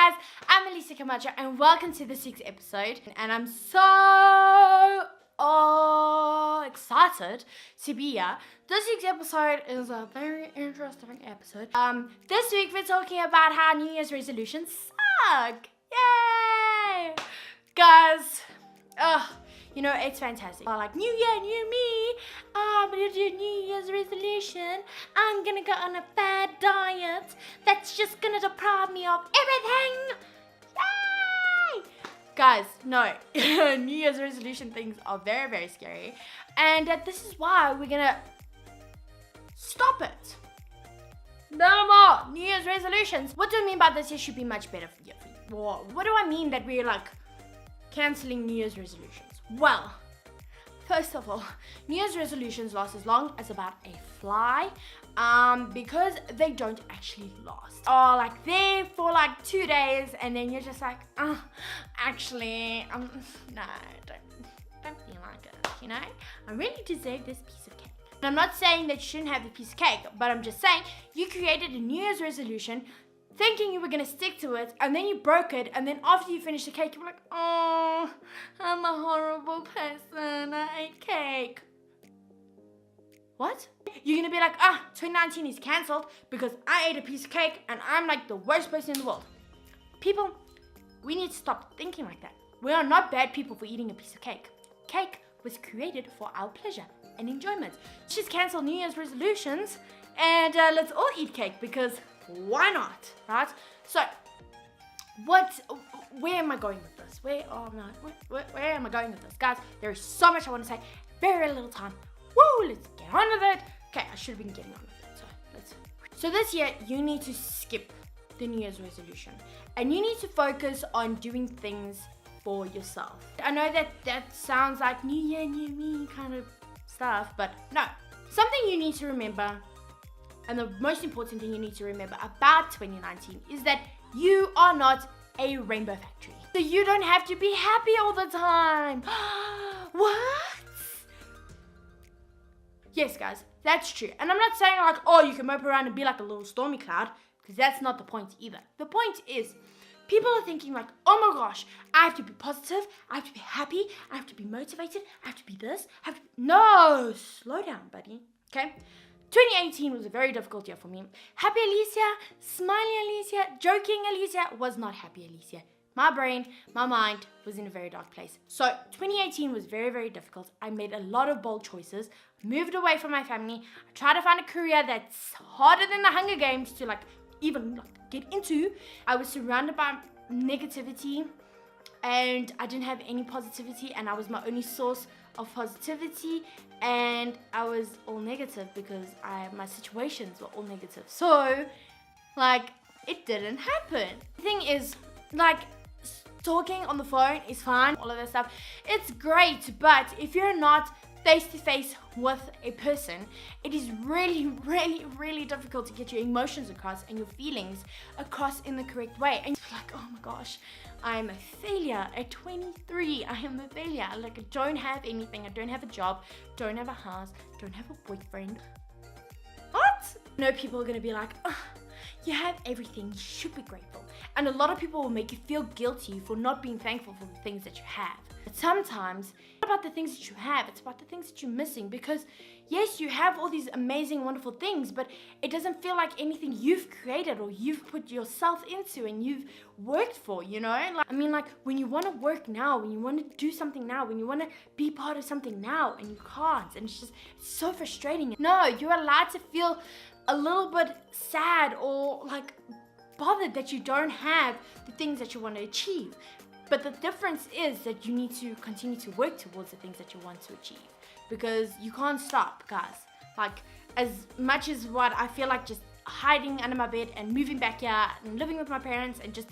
guys, I'm Alicia Camacho and welcome to this week's episode. And I'm so excited to be here. This week's episode is a very interesting episode. This week we're talking about how New Year's resolutions suck. Yay! Guys, it's fantastic. Like, new year, new me. I'm gonna do a New Year's resolution. I'm gonna go on a bad diet that's just gonna deprive me of everything. Yay! Guys, no. New Year's resolution things are very, very scary. And this is why we're gonna stop it. No more New Year's resolutions. What do I mean by this year should be much better for you? What do I mean that we're like cancelling New Year's resolutions? Well, first of all, New Year's resolutions last as long as about a fly, because they don't actually last. Oh, like there for like 2 days, and then you're just like, no, don't feel like it, you know? I really deserve this piece of cake. And I'm not saying that you shouldn't have the piece of cake, but I'm just saying you created a New Year's resolution thinking you were going to stick to it, and then you broke it, and then after you finished the cake, you were like, oh, I'm a horrible person, I ate cake. What? You're going to be like, 2019 is cancelled because I ate a piece of cake, and I'm like the worst person in the world. People, we need to stop thinking like that. We are not bad people for eating a piece of cake. Cake was created for our pleasure and enjoyment. Just cancel New Year's resolutions, and let's all eat cake, because why not, right? So, where am I going with this? Where am I going with this? Guys, there is so much I want to say, very little time. Woo, let's get on with it. Okay, I should have been getting on with it, so this year, you need to skip the New Year's resolution, and you need to focus on doing things for yourself. I know that sounds like new year, new me kind of stuff, but no. Something you need to remember, and the most important thing you need to remember about 2019 is that you are not a rainbow factory. So you don't have to be happy all the time. What? Yes, guys, that's true. And I'm not saying like, oh, you can mope around and be like a little stormy cloud, because that's not the point either. The point is, people are thinking like, oh my gosh, I have to be positive, I have to be happy, I have to be motivated, I have to be this, No, slow down, buddy, okay? 2018 was a very difficult year for me. Happy Alicia, smiley Alicia, joking Alicia was not happy Alicia. My brain, my mind was in a very dark place. So 2018 was very, very difficult. I made a lot of bold choices, moved away from my family. I tried to find a career that's harder than the Hunger Games to even get into. I was surrounded by negativity, and I didn't have any positivity, and I was my only source of positivity, and I was all negative because my situations were all negative. So, it didn't happen. The thing is, talking on the phone is fine, all of that stuff. It's great, but if you're not face-to-face with a person, it is really, really, really difficult to get your emotions across and your feelings across in the correct way. And you're like, oh my gosh, I am a failure. At 23, I am a failure. I don't have anything. I don't have a job, don't have a house, don't have a boyfriend. What? No, people are gonna be like, oh, you have everything, you should be grateful. And a lot of people will make you feel guilty for not being thankful for the things that you have. But sometimes, it's not about the things that you have, it's about the things that you're missing. Because yes, you have all these amazing, wonderful things, but it doesn't feel like anything you've created or you've put yourself into and you've worked for, you know? When you want to work now, when you want to do something now, when you want to be part of something now and you can't, and it's so frustrating. No, you're allowed to feel a little bit sad or bothered that you don't have the things that you want to achieve. But the difference is that you need to continue to work towards the things that you want to achieve, because you can't stop, guys. As much as what I feel like just hiding under my bed and moving back here and living with my parents and just,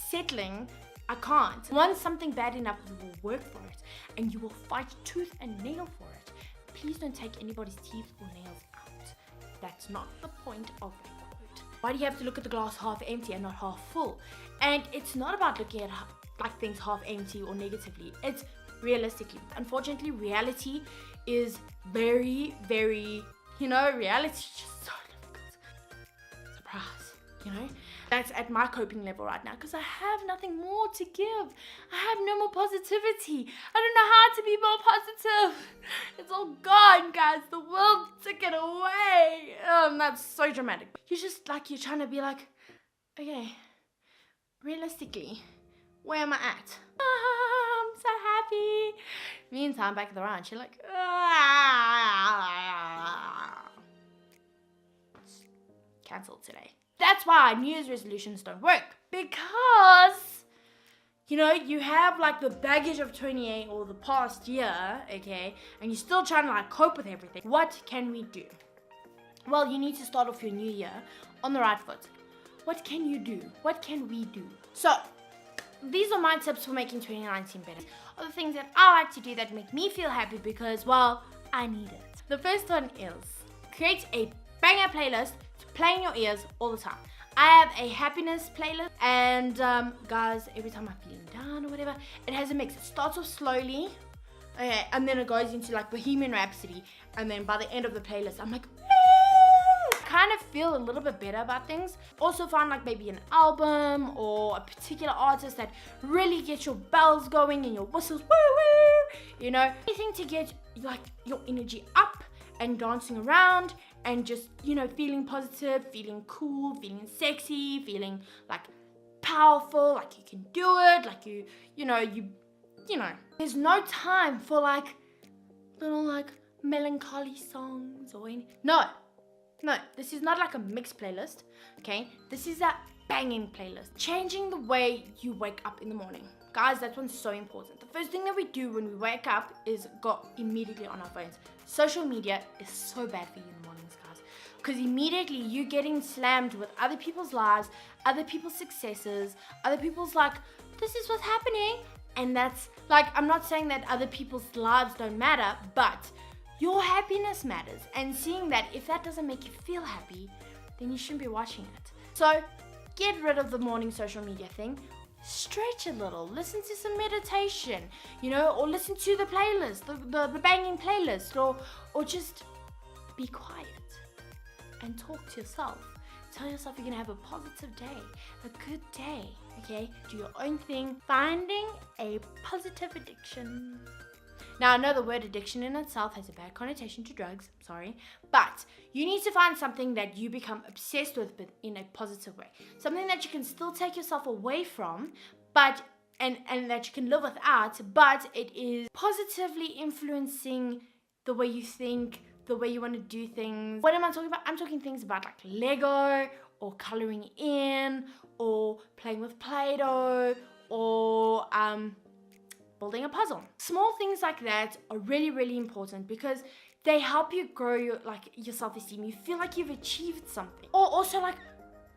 settling, I can't. Once something bad enough, you will work for it and you will fight tooth and nail for it. Please don't take anybody's teeth or nails out. That's not the point of that quote. Why do you have to look at the glass half empty and not half full? And it's not about looking at things half empty or negatively. It's realistically. Unfortunately, reality is very, very, reality is just so difficult. Surprise, That's at my coping level right now because I have nothing more to give. I have no more positivity. I don't know how to be more positive. It's all gone, guys. The world took it away. That's so dramatic. You're trying to be like, okay, realistically, where am I at? I'm so happy. Meantime, back at the ranch, you're like, cancelled today. That's why New Year's resolutions don't work. Because, you have like the baggage of 28 or the past year, okay? And you're still trying to like cope with everything. What can we do? Well, you need to start off your new year on the right foot. What can you do? What can we do? So, these are my tips for making 2019 better. Are the things that I like to do that make me feel happy because, well, I need it. The first one is create a banger playlist to play in your ears all the time. I have a happiness playlist and guys, every time I'm feeling down or whatever, it has a mix. It starts off slowly, okay, and then it goes into like Bohemian Rhapsody, and then by the end of the playlist, I'm like, kind of feel a little bit better about things. Also find like maybe an album or a particular artist that really gets your bells going and your whistles, woo woo, anything to get like your energy up and dancing around and just, feeling positive, feeling cool, feeling sexy, feeling like powerful, like you can do it, like you there's no time for like little like melancholy songs or any. No, this is not like a mixed playlist, okay? This is a banging playlist. Changing the way you wake up in the morning. Guys, that one's so important. The first thing that we do when we wake up is go immediately on our phones. Social media is so bad for you in the mornings, guys. Because immediately you're getting slammed with other people's lives, other people's successes, other people's like, this is what's happening. And that's like, I'm not saying that other people's lives don't matter, but your happiness matters, and seeing that if that doesn't make you feel happy, then you shouldn't be watching it. So get rid of the morning social media thing, stretch a little, listen to some meditation, or listen to the playlist, the banging playlist, or just be quiet and talk to yourself. Tell yourself you're gonna have a positive day, a good day, okay? Do your own thing, finding a positive addiction. Now, I know the word addiction in itself has a bad connotation to drugs, sorry, but you need to find something that you become obsessed with, but in a positive way. Something that you can still take yourself away from, but and that you can live without, but it is positively influencing the way you think, the way you want to do things. What am I talking about? I'm talking things about like Lego, or coloring in, or playing with Play-Doh, or building a puzzle. Small things like that are really, really important because they help you grow your self-esteem. You feel like you've achieved something. Or also like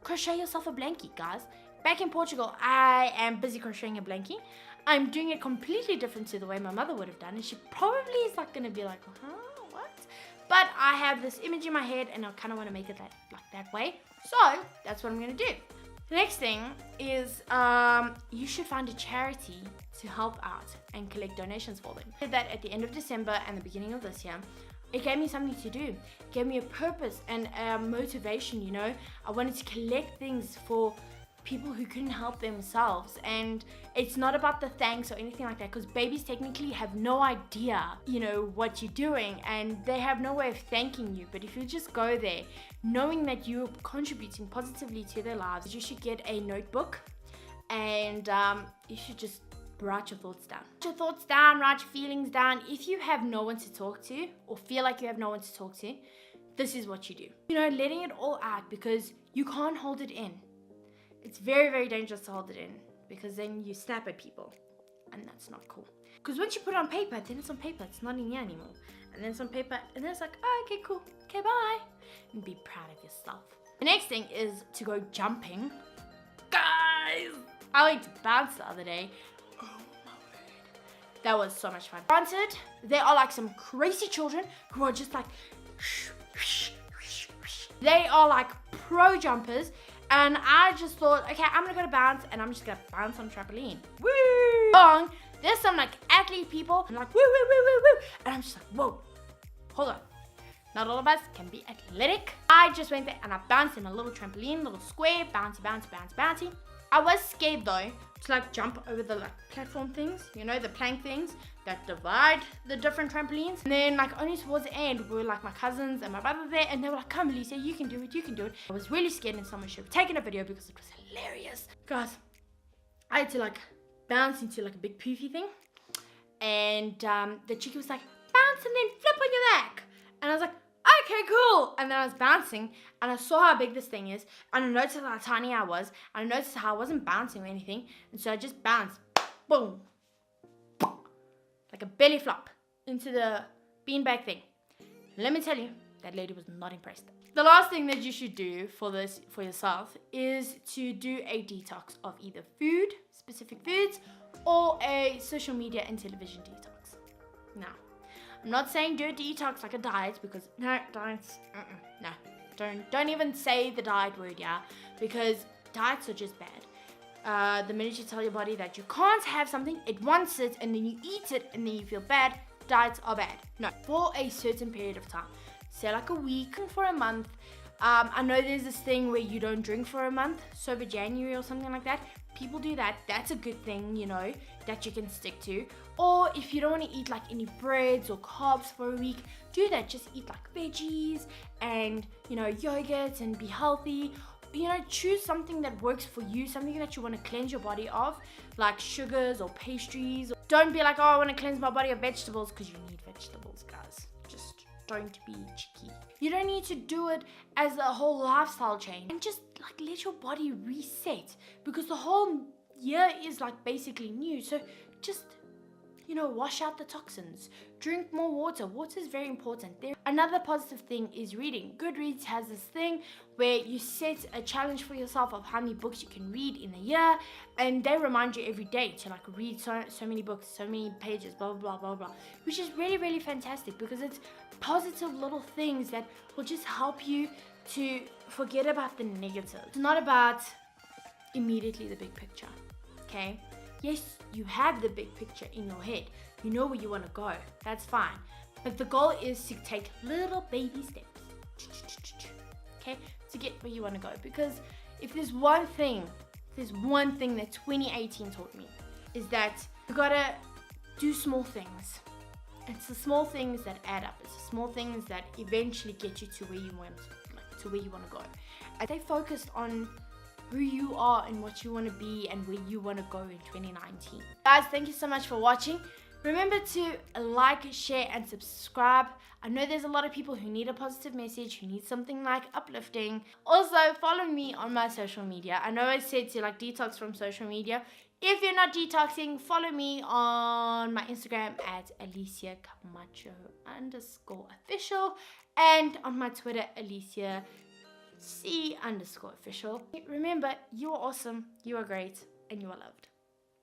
crochet yourself a blankie, guys. Back in Portugal, I am busy crocheting a blankie. I'm doing it completely different to the way my mother would have done, and she probably is like gonna be like, what? But I have this image in my head and I kind of want to make it that way. So that's what I'm gonna do. The next thing is you should find a charity to help out and collect donations for them. I did that at the end of December and the beginning of this year. It gave me something to do. It gave me a purpose and a motivation, I wanted to collect things for people who couldn't help themselves, and it's not about the thanks or anything like that, because babies technically have no idea what you're doing, and they have no way of thanking you. But if you just go there knowing that you're contributing positively to their lives, you should get a notebook and you should just write your thoughts down. Write your feelings down. If you have no one to talk to or feel like you have no one to talk to, this is what you do. Letting it all out, because you can't hold it in. It's very, very dangerous to hold it in, because then you snap at people, and that's not cool. Because once you put it on paper, then it's on paper. It's not in here anymore. And then it's on paper, and then it's like, oh, okay, cool. Okay, bye. And be proud of yourself. The next thing is to go jumping. Guys, I went to bounce the other day. Oh my word. That was so much fun. Granted, there are like some crazy children who are just like, they are like pro jumpers. And I just thought, okay, I'm gonna go to bounce, and I'm just gonna bounce on trampoline. Woo! Bong! There's some like athlete people, and like woo woo woo woo woo, and I'm just like, whoa, hold on. Not all of us can be athletic. I just went there and I bounced in a little trampoline, little square, bouncy, bouncy, bouncy, bouncy. I was scared though to like jump over the like platform things, you know, the plank things that divide the different trampolines. And then like only towards the end were like my cousins and my brother there, and they were like, come Alicia, you can do it, you can do it. I was really scared and someone should have taken a video because it was hilarious. Guys, I had to like bounce into like a big poofy thing, and the chickie was like, bounce and then flip on your back. And I was like, okay, cool. And then I was bouncing and I saw how big this thing is, and I noticed how tiny I was, and I noticed how I wasn't bouncing or anything, and so I just bounced, boom, like a belly flop into the beanbag thing. Let me tell you, that lady was not impressed. The last thing that you should do for this for yourself is to do a detox of either food, specific foods, or a social media and television detox. Now, I'm not saying do a detox like a diet, because no, no, don't even say the diet word, yeah, because diets are just bad. The minute you tell your body that you can't have something, it wants it, and then you eat it, and then you feel bad, diets are bad. No, for a certain period of time, say like a week, for a month. I know there's this thing where you don't drink for a month, sober January or something like that. People do that. That's a good thing, you know, that you can stick to. Or if you don't want to eat like any breads or carbs for a week, do that. Just eat like veggies and, you know, yogurt and be healthy. You know, choose something that works for you, something that you want to cleanse your body of, like sugars or pastries. Don't be like, oh, I want to cleanse my body of vegetables, because you need vegetables, guys. Just don't be cheeky. You don't need to do it as a whole lifestyle change, and just like let your body reset, because the whole year is like basically new. So just, you know, wash out the toxins, drink more water. Water is very important. Another positive thing is reading. Goodreads has this thing where you set a challenge for yourself of how many books you can read in a year, and they remind you every day to like read so many books, so many pages, blah blah blah blah blah, which is really, really fantastic, because it's positive little things that will just help you to forget about the negative. It's not about immediately the big picture, okay? Yes, you have the big picture in your head. You know where you want to go. That's fine. But the goal is to take little baby steps, okay, to get where you want to go. Because if there's one thing that 2018 taught me, is that you gotta do small things. It's the small things that add up. It's the small things that eventually get you to where you want to go. I stay focused on who you are and what you want to be and where you want to go in 2019. Guys, thank you so much for watching. Remember to like, share, and subscribe. I know there's a lot of people who need a positive message, who need something like uplifting. Also, follow me on my social media. I know I said to like detox from social media. If you're not detoxing, follow me on my Instagram at Alicia Camacho _official, and on my Twitter, Alicia C _official. Remember, you are awesome, you are great, and you are loved.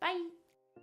Bye.